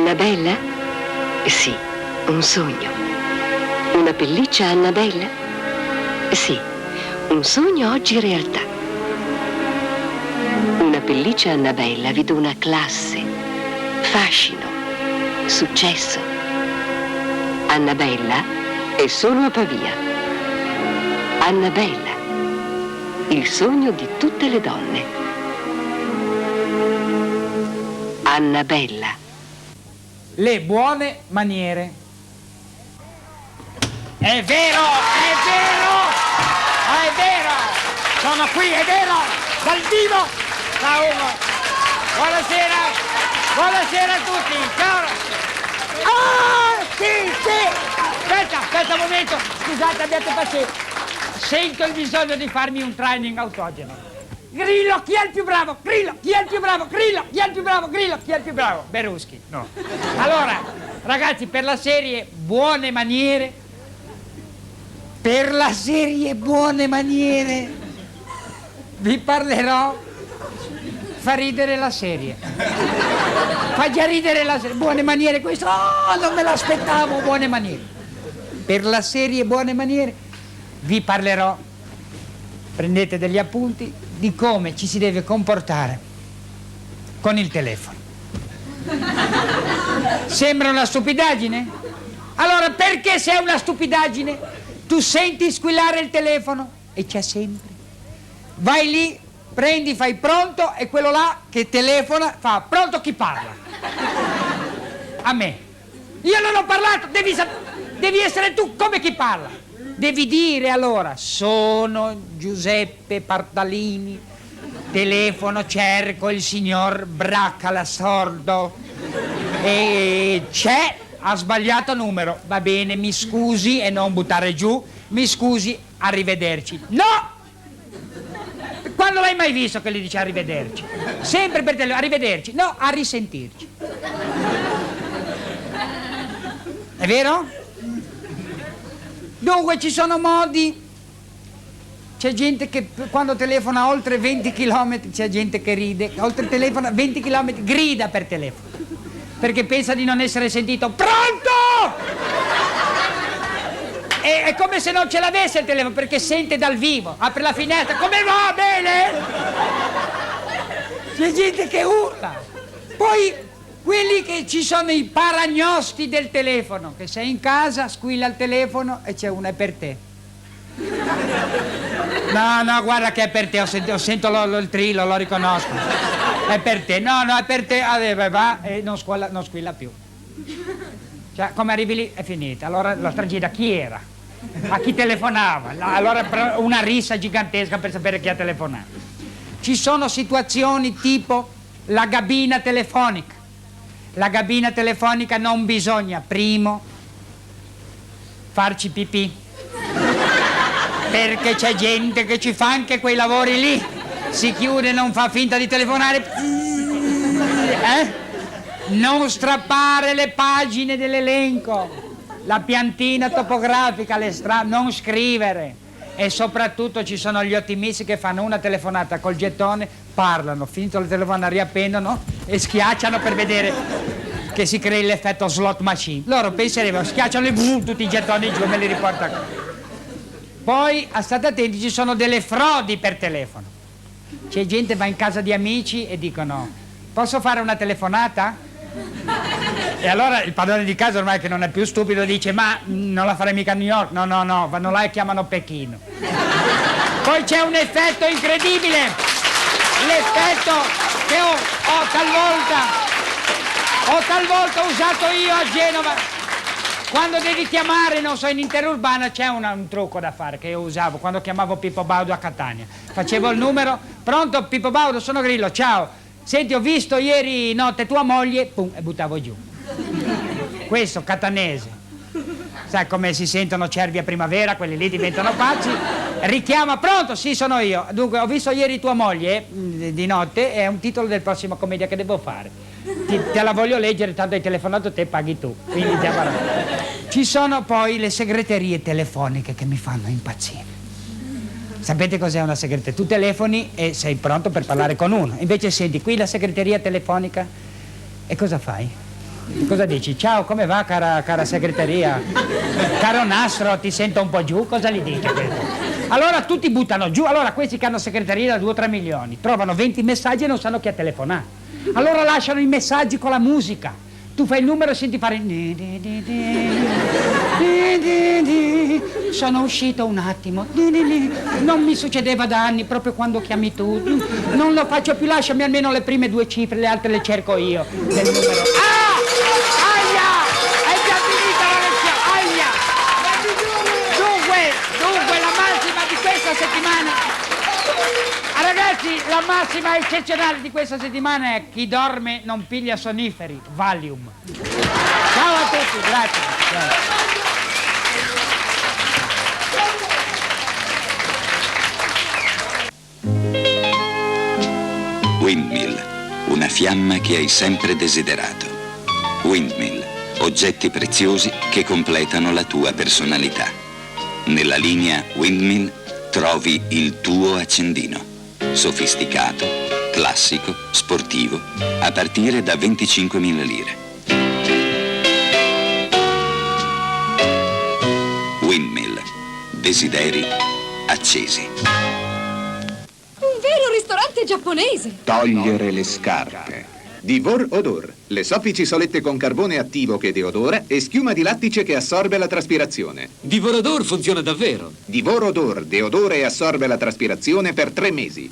Annabella? Sì, un sogno. Una pelliccia Annabella? Sì, un sogno oggi realtà. Una pelliccia Annabella vi dona classe, fascino, successo. Annabella è solo a Pavia. Annabella, il sogno di tutte le donne. Annabella. Le buone maniere. È vero, è vero, è vero. Sono qui, è vero, dal vivo. Ciao Ugo. Buonasera, buonasera a tutti. Ciao. Ah, sì, sì. Aspetta un momento. Scusate, abbiate pazienza. Sento il bisogno di farmi un training autogeno. Grillo, chi è il più bravo? Grillo, chi è il più bravo? Grillo, chi è il più bravo? Grillo, chi è il più bravo? Beruschi, no. Allora, ragazzi, per la serie Buone Maniere, vi parlerò, fa ridere la serie. Fa già ridere la serie. Buone Maniere, questo, oh, non me l'aspettavo, Buone Maniere. Per la serie Buone Maniere vi parlerò, prendete degli appunti, di come ci si deve comportare con il telefono. Sembra una stupidaggine? Allora perché se è una stupidaggine tu senti squillare il telefono e c'è sempre. Vai lì, prendi, fai pronto e quello là che telefona fa pronto, chi parla? A me. Io non ho parlato, devi essere tu come chi parla. Devi dire allora, sono Giuseppe Partalini, telefono, cerco il signor Braccala sordo e c'è, ha sbagliato numero, va bene, mi scusi e non buttare giù, mi scusi, arrivederci. No! Quando l'hai mai visto che gli dice arrivederci? Sempre per telefono, arrivederci, no, a risentirci. È vero? Dunque ci sono modi, c'è gente che quando telefona oltre 20 km, c'è gente che ride, oltre telefona 20 km, grida per telefono, perché pensa di non essere sentito. Pronto! È come se non ce l'avesse il telefono, perché sente dal vivo, apre la finestra, come va, bene? C'è gente che urla. Poi quelli che ci sono i paragnosti del telefono, che sei in casa, squilla il telefono e c'è uno, è per te. No, guarda che è per te, sento il trillo, lo riconosco. È per te, no, è per te, va e non squilla più. Cioè, come arrivi lì è finita. Allora la tragedia chi era? A chi telefonava? Allora una rissa gigantesca per sapere chi ha telefonato. Ci sono situazioni tipo la gabina telefonica. La gabina telefonica non bisogna, primo, farci pipì, perché c'è gente che ci fa anche quei lavori lì, si chiude, non fa finta di telefonare, non strappare le pagine dell'elenco, la piantina topografica, non scrivere, e soprattutto ci sono gli ottimisti che fanno una telefonata col gettone, parlano, finito la telefonata riappendono e schiacciano per vedere che si crei l'effetto slot machine. Loro penserebbero, schiacciano e tutti i gettoni giù, me li riporta qua. Poi, state attenti, ci sono delle frodi per telefono. C'è gente che va in casa di amici e dicono, posso fare una telefonata? E allora il padrone di casa, ormai che non è più stupido, dice, ma non la farei mica a New York? No, vanno là e chiamano Pechino. Poi c'è un effetto incredibile, l'effetto che ho talvolta usato io a Genova. Quando devi chiamare, non so, in interurbana c'è un trucco da fare che io usavo quando chiamavo Pippo Baudo a Catania. Facevo il numero, pronto Pippo Baudo, sono Grillo, ciao. Senti, ho visto ieri notte tua moglie, pum, e buttavo giù. Questo catanese. Sai come si sentono cervi a primavera, quelli lì diventano pazzi. Richiama, pronto? Sì, sono io. Dunque, ho visto ieri tua moglie di notte, è un titolo del prossimo commedia che devo fare. Te la voglio leggere, tanto hai telefonato te, paghi tu. Quindi ci sono poi le segreterie telefoniche che mi fanno impazzire. Sapete cos'è una segreteria? Tu telefoni e sei pronto per parlare con uno. Invece senti qui la segreteria telefonica e cosa fai? Cosa dici? Ciao, come va, cara segreteria? Caro nastro, ti sento un po' giù? Cosa gli dici? Allora tutti buttano giù. Allora questi che hanno segreteria da 2 o 3 milioni trovano 20 messaggi e non sanno chi ha telefonato. Allora lasciano i messaggi con la musica. Tu fai il numero e senti fare... Sono uscito un attimo. Non mi succedeva da anni, proprio quando chiami tu. Non lo faccio più, lasciami almeno le prime 2 cifre, le altre le cerco io. Del numero. Ah! Aia! È già finita la lezione! Aia! Dunque, la massima di questa settimana... Ah, ragazzi, la massima eccezionale di questa settimana è: chi dorme non piglia sonniferi. Valium. Ciao a tutti, grazie. Windmill, una fiamma che hai sempre desiderato. Windmill, oggetti preziosi che completano la tua personalità. Nella linea Windmill trovi il tuo accendino. Sofisticato, classico, sportivo, a partire da 25.000 lire. Windmill, desideri accesi. Un vero ristorante giapponese! Togliere le scarpe. Divor Odor, le soffici solette con carbone attivo che deodora e schiuma di lattice che assorbe la traspirazione. Divor Odor funziona davvero. Divor Odor deodora e assorbe la traspirazione per 3 mesi.